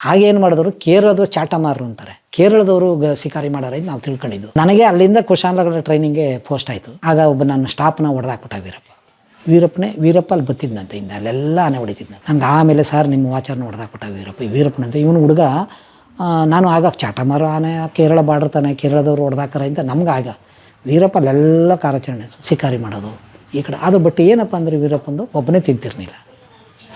ಆಗೇನು ಮಾಡಿದ್ರು ಕೇರಳದವರು ಚಾಟಮಾರರು ಅಂತಾರೆ, ಕೇರಳದವರು ಶಿಕಾರಿ ಮಾಡೋರು ಅಂತ ನಾವು ತಿಳ್ಕೊಂಡಿದ್ದು. ನನಗೆ ಅಲ್ಲಿಂದ ಕುಶಾಲನಗರ ಟ್ರೈನಿಂಗ್ಗೆ ಪೋಸ್ಟ್ ಆಯಿತು. ಆಗ ಒಬ್ಬ ನನ್ನ ಸ್ಟಾಫ್ನ ಹೊಡೆದಾಕ್ಬಿಟ್ಟ ವೀರಪ್ಪ ಅಲ್ಲಿ ಬತ್ತಿದ್ದಂತೆ ಇಂದ ಅಲ್ಲೆಲ್ಲ ಆನೆ ಹೊಡಿತಿದ್ದ. ನನಗೆ ಆಮೇಲೆ ಸರ್ ನಿಮ್ಮ ವಾಚರ್ನ ಹೊಡೆದಾಕ್ಬಿಟ್ಟ ವೀರಪ್ಪನಂತೆ. ಇವನು ಹುಡುಗ ನಾನು ಆಗ ಚಾಟಮಾರು ಆನೆ ಕೇರಳ ಬಾರ್ಡರ್ ತಾನೆ, ಕೇರಳದವ್ರು ಹೊಡೆದಾಕರ ಅಂತ ನಮ್ಗೆ ಆಗ ವೀರಪ್ಪ ಅಲ್ಲೆಲ್ಲ ಕಾರ್ಯಾಚರಣೆ ಶಿಕಾರಿ ಮಾಡೋದು ಈ ಕಡೆ ಅದು. ಬಟ್ ಏನಪ್ಪ ಅಂದರೆ ವೀರಪ್ಪಂದು ಒಬ್ಬನೇ ತಿಂತಿರ್ಲಿಲ್ಲ,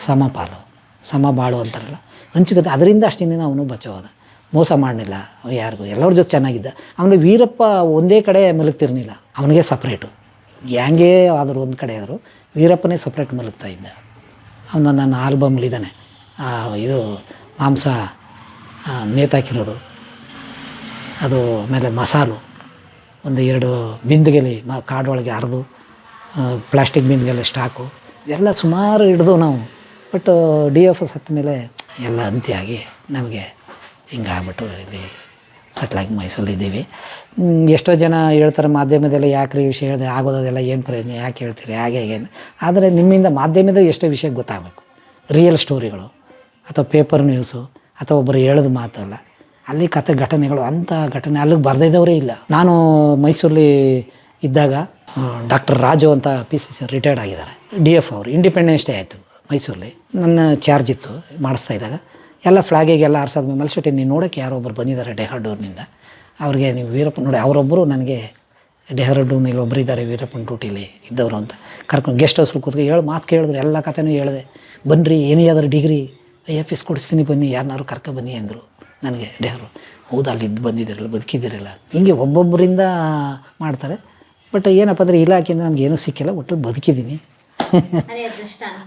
ಸಮಪಾಲು ಸಮಬಾಳು ಅಂತಾರಲ್ಲ ಹಂಚಿಕತೆ. ಅದರಿಂದ ಅಷ್ಟಿನ ಅವನು ಬಚಾವದ, ಮೋಸ ಮಾಡಲಿಲ್ಲ ಯಾರಿಗೂ, ಎಲ್ಲರ ಜೊತೆ ಚೆನ್ನಾಗಿದ್ದ. ಆಮೇಲೆ ವೀರಪ್ಪ ಒಂದೇ ಕಡೆ ಮಲಗ್ತಿರ್ಲಿಲ್ಲ, ಅವನಿಗೆ ಸಪ್ರೇಟು. ಹ್ಯಾಂಗೇ ಆದರೂ ಒಂದು ಕಡೆ ಆದರೂ ವೀರಪ್ಪನೇ ಸಪ್ರೇಟ್ ಮಲಗ್ತಾ ಇದ್ದ. ಅವನು ನನ್ನ ಆಲ್ಬಮ್ಲಿದ್ದಾನೆ, ಇದು ಮಾಂಸ ನೇತಾಕಿರೋದು ಅದು, ಆಮೇಲೆ ಮಸಾಲು ಒಂದು 2 ಬಿಂದಿಗೆಲಿ ಕಾಡೊಳಗೆ ಅರ್ದು ಪ್ಲಾಸ್ಟಿಕ್ ಬಿಂದಿಗೆಲ್ಲ ಸ್ಟಾಕು ಎಲ್ಲ ಸುಮಾರು ಹಿಡ್ದು ನಾವು. ಬಟ್ DFS ಸತ್ತ ಮೇಲೆ ಎಲ್ಲ ಅಂತ್ಯಾಗಿ ನಮಗೆ ಹಿಂಗಾಗ್ಬಿಟ್ಟು ಇಲ್ಲಿ ಸೆಟ್ಲಾಗಿ ಮೈಸೂರಲ್ಲಿದ್ದೀವಿ. ಎಷ್ಟೋ ಜನ ಹೇಳ್ತಾರೆ ಮಾಧ್ಯಮದಲ್ಲಿ ಯಾಕೆ ರೀ ವಿಷಯ ಹೇಳಿದೆ ಆಗೋದೆಲ್ಲ ಏನು ಪ್ರಯೋಜನ, ಯಾಕೆ ಹೇಳ್ತೀರಿ ಹಾಗೆ ಏನು. ಆದರೆ ನಿಮ್ಮಿಂದ ಮಾಧ್ಯಮದ ಎಷ್ಟೋ ವಿಷಯ ಗೊತ್ತಾಗಬೇಕು, ರಿಯಲ್ ಸ್ಟೋರಿಗಳು ಅಥವಾ ಪೇಪರ್ ನ್ಯೂಸು ಅಥವಾ ಒಬ್ಬರು ಹೇಳೋದು ಮಾತಲ್ಲ, ಅಲ್ಲಿ ಕತೆ ಘಟನೆಗಳು ಅಂಥ ಘಟನೆ ಅಲ್ಲಿಗೆ ಬರೆದಿದ್ದವರೇ ಇಲ್ಲ. ನಾನು ಮೈಸೂರಲ್ಲಿ ಇದ್ದಾಗ ಡಾಕ್ಟರ್ ರಾಜು ಅಂತ PCC ರಿಟೈರ್ಡ್ ಆಗಿದ್ದಾರೆ, DF ಅವರು. ಇಂಡಿಪೆಂಡೆನ್ಸ್ ಡೇ ಆಯಿತು ಮೈಸೂರಲ್ಲಿ, ನನ್ನ ಚಾರ್ಜ್ ಇತ್ತು ಮಾಡಿಸ್ತಾ ಇದ್ದಾಗ. ಎಲ್ಲ ಫ್ಲಾಗಿಗೆಲ್ಲ ಆರಿಸೋದು ಮಲ್ಸಟ್ಟಿ ನೀನು ನೋಡೋಕ್ಕೆ ಯಾರೋ ಒಬ್ಬರು ಬಂದಿದ್ದಾರೆ ಡೆಹ್ರಾಡೂನ್ನಿಂದ, ಅವ್ರಿಗೆ ನೀವು ವೀರಪ್ಪ ನೋಡಿ, ಅವರೊಬ್ಬರು ನನಗೆ ಡೆಹ್ರಾಡೂನಲ್ಲಿ ಒಬ್ಬರು ಇದ್ದಾರೆ ವೀರಪ್ಪನ ಡ್ಯೂಟಿಲಿ ಇದ್ದವರು ಅಂತ ಕರ್ಕೊಂಡು ಗೆಸ್ಟ್ ಹೌಸ್ಲಿ ಕೂತ್ಕೊಂಡು ಹೇಳಿ ಮಾತು ಕೇಳಿದ್ರು, ಎಲ್ಲ ಕಥೆನೂ ಹೇಳಿದೆ. ಬನ್ನಿರಿ ಏನೇ ಆದರೂ ಡಿಗ್ರಿ IFS ಕೊಡಿಸ್ತೀನಿ ಬನ್ನಿ, ಯಾರನ್ನಾರು ಕರ್ಕೊಬನ್ನಿ ಅಂದರು ನನಗೆ ಡೆಹ್ರು. ಹೌದು ಅಲ್ಲಿ ಇದ್ದು ಬಂದಿದ್ದೀರಲ್ಲ, ಬದುಕಿದ್ದೀರಲ್ಲ, ಹಿಂಗೆ ಒಬ್ಬೊಬ್ಬರಿಂದ ಮಾಡ್ತಾರೆ. ಬಟ್ ಏನಪ್ಪ ಅಂದರೆ ಇಲಾಖೆಯಿಂದ ನನಗೇನೂ ಸಿಕ್ಕಿಲ್ಲ, ಒಟ್ಟು ಬದುಕಿದ್ದೀನಿ.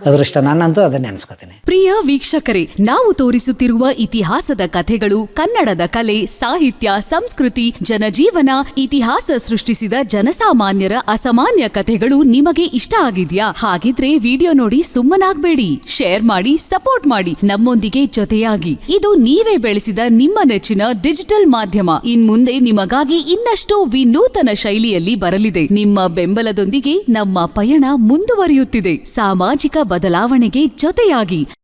ಅದೃಷ್ಟ, ನಾನಂತೂ ಅದನ್ನೇ ಅನ್ಸ್ಕೊತೀನಿ. ಪ್ರಿಯ ವೀಕ್ಷಕರೇ, ನಾವು ತೋರಿಸುತ್ತಿರುವ ಇತಿಹಾಸದ ಕಥೆಗಳು ಕನ್ನಡದ ಕಲೆ, ಸಾಹಿತ್ಯ, ಸಂಸ್ಕೃತಿ, ಜನಜೀವನ, ಇತಿಹಾಸ ಸೃಷ್ಟಿಸಿದ ಜನಸಾಮಾನ್ಯರ ಅಸಾಮಾನ್ಯ ಕಥೆಗಳು ನಿಮಗೆ ಇಷ್ಟ ಆಗಿದ್ಯಾ? ಹಾಗಿದ್ರೆ ವಿಡಿಯೋ ನೋಡಿ ಸುಮ್ಮನಾಗ್ಬೇಡಿ, ಶೇರ್ ಮಾಡಿ, ಸಪೋರ್ಟ್ ಮಾಡಿ, ನಮ್ಮೊಂದಿಗೆ ಜೊತೆಯಾಗಿ. ಇದು ನೀವೇ ಬೆಳೆಸಿದ ನಿಮ್ಮ ನೆಚ್ಚಿನ ಡಿಜಿಟಲ್ ಮಾಧ್ಯಮ. ಇನ್ಮುಂದೆ ನಿಮಗಾಗಿ ಇನ್ನಷ್ಟು ವಿನೂತನ ಶೈಲಿಯಲ್ಲಿ ಬರಲಿದೆ. ನಿಮ್ಮ ಬೆಂಬಲದೊಂದಿಗೆ ನಮ್ಮ ಪಯಣ ಮುಂದುವರಿಯುತ್ತಿದೆ. ಸಾಮಾಜಿಕ ಬದಲಾವಣೆಗೆ ಜೊತೆಯಾಗಿ